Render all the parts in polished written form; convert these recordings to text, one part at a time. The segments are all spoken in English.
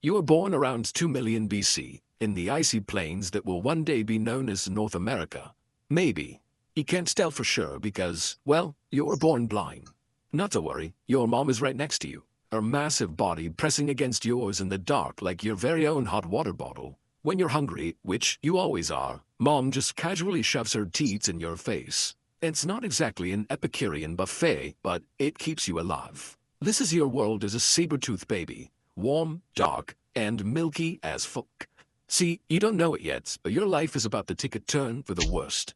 You were born around 2 million BC, in the icy plains that will one day be known as North America. Maybe. You can't tell for sure because, well, you were born blind. Not to worry, your mom is right next to you, her massive body pressing against yours in the dark like your very own hot water bottle. When you're hungry, which you always are, mom just casually shoves her teats in your face. It's not exactly an Epicurean buffet, but it keeps you alive. This is your world as a saber-toothed baby. Warm, dark, and milky as fuck. See, you don't know it yet, but your life is about to take a turn for the worst.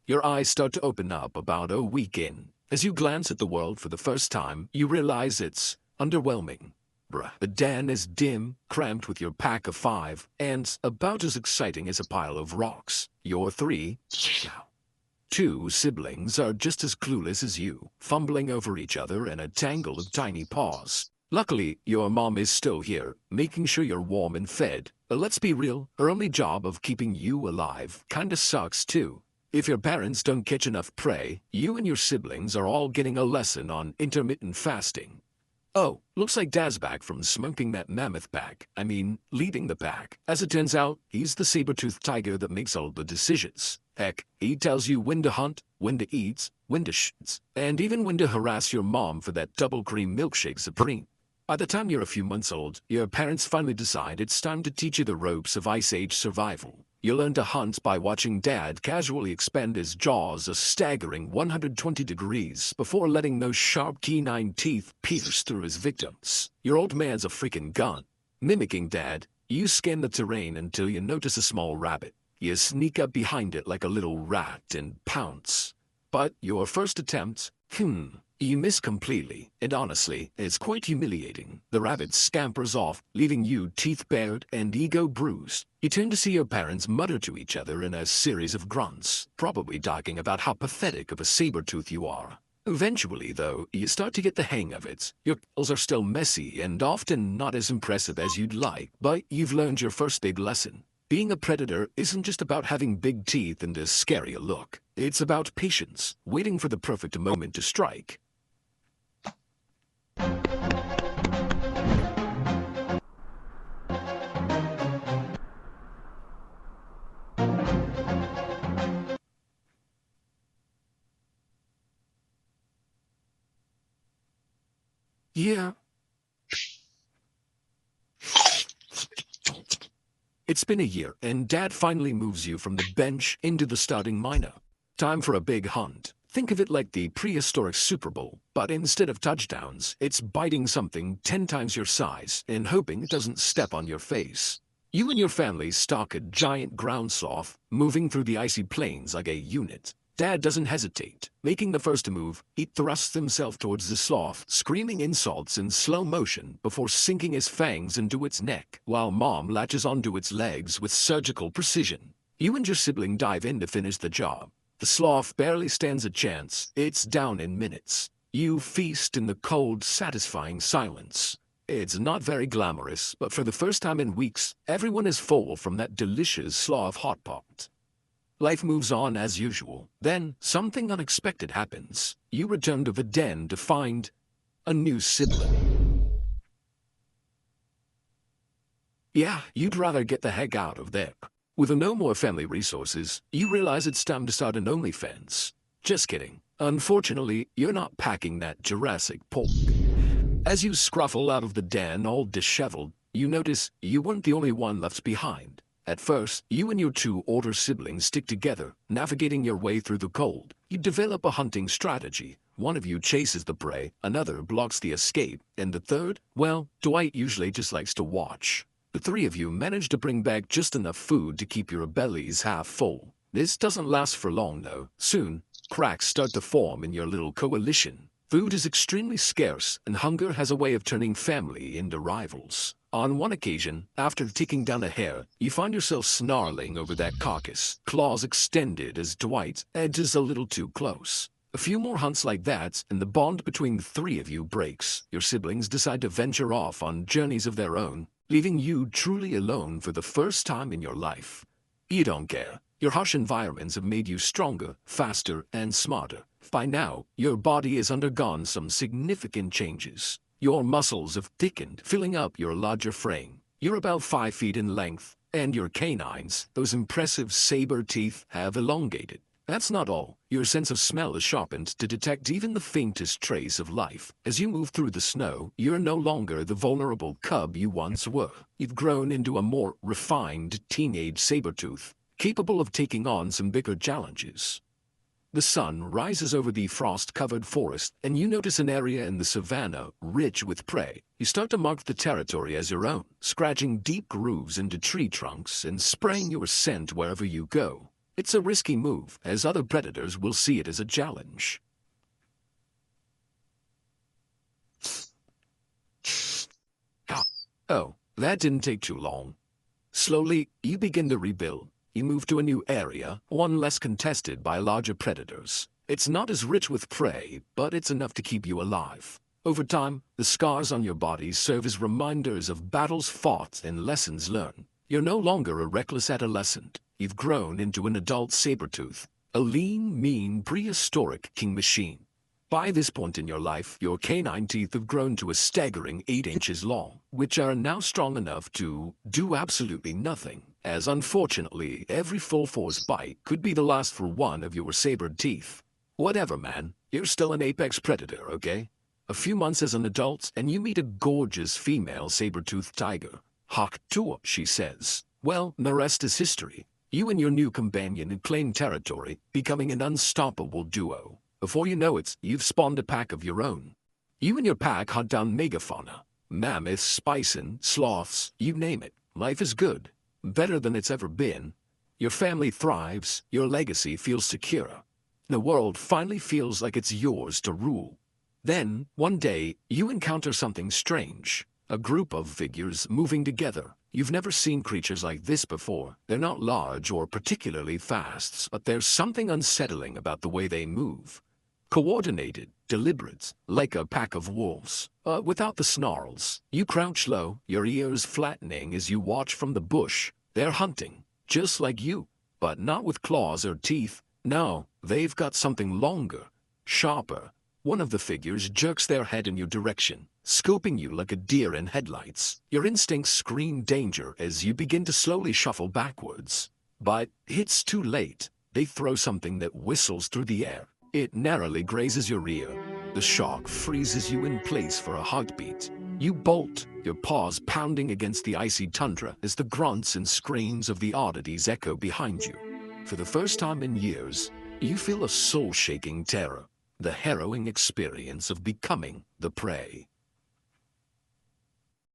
Your eyes start to open up about a week in. As you glance at the world for the first time, you realize it's underwhelming. Bruh. The den is dim, cramped with your pack of 5, and about as exciting as a pile of rocks. Your 2 siblings are just as clueless as you, fumbling over each other in a tangle of tiny paws. Luckily, your mom is still here, making sure you're warm and fed. But let's be real, her only job of keeping you alive kinda sucks too. If your parents don't catch enough prey, you and your siblings are all getting a lesson on intermittent fasting. Oh, looks like Dad's back from smoking that mammoth pack. Leading the pack. As it turns out, he's the saber-toothed tiger that makes all the decisions. Heck, he tells you when to hunt, when to eat, when to shit, and even when to harass your mom for that double cream milkshake supreme. By the time you're a few months old, your parents finally decide it's time to teach you the ropes of Ice Age survival. You learn to hunt by watching Dad casually expand his jaws a staggering 120 degrees before letting those sharp canine teeth pierce through his victims. Your old man's a freaking gun. Mimicking Dad, you scan the terrain until you notice a small rabbit. You sneak up behind it like a little rat and pounce. But your first attempt, you miss completely, and honestly, it's quite humiliating. The rabbit scampers off, leaving you teeth bared and ego bruised. You turn to see your parents mutter to each other in a series of grunts, probably talking about how pathetic of a saber-tooth you are. Eventually, though, you start to get the hang of it. Your kills are still messy and often not as impressive as you'd like, but you've learned your first big lesson. Being a predator isn't just about having big teeth and as scary a look. It's about patience, waiting for the perfect moment to strike. Yeah. It's been a year, and Dad finally moves you from the bench into the starting lineup. Time for a big hunt. Think of it like the prehistoric Super Bowl, but instead of touchdowns, it's biting something 10 times your size and hoping it doesn't step on your face. You and your family stalk a giant ground sloth, moving through the icy plains like a unit. Dad doesn't hesitate. Making the first move, he thrusts himself towards the sloth, screaming insults in slow motion before sinking his fangs into its neck, while Mom latches onto its legs with surgical precision. You and your sibling dive in to finish the job. The sloth barely stands a chance. It's down in minutes. You feast in the cold, satisfying silence. It's not very glamorous, but for the first time in weeks, everyone is full from that delicious sloth hot pot. Life moves on as usual. Then, something unexpected happens. You return to the den to find a new sibling. Yeah, you'd rather get the heck out of there. With no more family resources, you realize it's time to start an OnlyFans. Just kidding. Unfortunately, you're not packing that Jurassic pork. As you scruffle out of the den all disheveled, you notice you weren't the only one left behind. At first, you and your 2 older siblings stick together, navigating your way through the cold. You develop a hunting strategy. One of you chases the prey, another blocks the escape, and the third, well, Dwight usually just likes to watch. The 3 of you manage to bring back just enough food to keep your bellies half full. This doesn't last for long, though. Soon, cracks start to form in your little coalition. Food is extremely scarce, and hunger has a way of turning family into rivals. On one occasion, after taking down a hare, you find yourself snarling over that carcass, claws extended as Dwight edges a little too close. A few more hunts like that, and the bond between the 3 of you breaks. Your siblings decide to venture off on journeys of their own, leaving you truly alone for the first time in your life. You don't care. Your harsh environments have made you stronger, faster, and smarter. By now, your body has undergone some significant changes. Your muscles have thickened, filling up your larger frame. You're about 5 feet in length, and your canines, those impressive saber teeth, have elongated. That's not all. Your sense of smell is sharpened to detect even the faintest trace of life. As you move through the snow, you're no longer the vulnerable cub you once were. You've grown into a more refined teenage sabertooth, capable of taking on some bigger challenges. The sun rises over the frost-covered forest, and you notice an area in the savannah rich with prey. You start to mark the territory as your own, scratching deep grooves into tree trunks and spraying your scent wherever you go. It's a risky move, as other predators will see it as a challenge. Oh, that didn't take too long. Slowly, you begin to rebuild. You move to a new area, one less contested by larger predators. It's not as rich with prey, but it's enough to keep you alive. Over time, the scars on your body serve as reminders of battles fought and lessons learned. You're no longer a reckless adolescent. You've grown into an adult sabertooth, a lean, mean, prehistoric king machine. By this point in your life, your canine teeth have grown to a staggering 8 inches long, which are now strong enough to do absolutely nothing, as unfortunately every full-force bite could be the last for one of your sabered teeth. Whatever, man, you're still an apex predator, okay? A few months as an adult, and you meet a gorgeous female saber-toothed tiger. Hawk Tua, she says. Well, the rest is history. You and your new companion had claimed territory, becoming an unstoppable duo. Before you know it, you've spawned a pack of your own. You and your pack hunt down megafauna. Mammoths, bison, sloths, you name it. Life is good. Better than it's ever been. Your family thrives. Your legacy feels secure. The world finally feels like it's yours to rule. Then, one day, you encounter something strange. A group of figures moving together. You've never seen creatures like this before. They're not large or particularly fast, but there's something unsettling about the way they move. Coordinated, deliberate, like a pack of wolves. Without the snarls. You crouch low, your ears flattening as you watch from the bush. They're hunting, just like you, but not with claws or teeth. No, they've got something longer, sharper. One of the figures jerks their head in your direction, scoping you like a deer in headlights. Your instincts scream danger as you begin to slowly shuffle backwards. But it's too late. They throw something that whistles through the air. It narrowly grazes your ear. The shock freezes you in place for a heartbeat. You bolt, your paws pounding against the icy tundra as the grunts and screams of the oddities echo behind you. For the first time in years, you feel a soul-shaking terror, the harrowing experience of becoming the prey.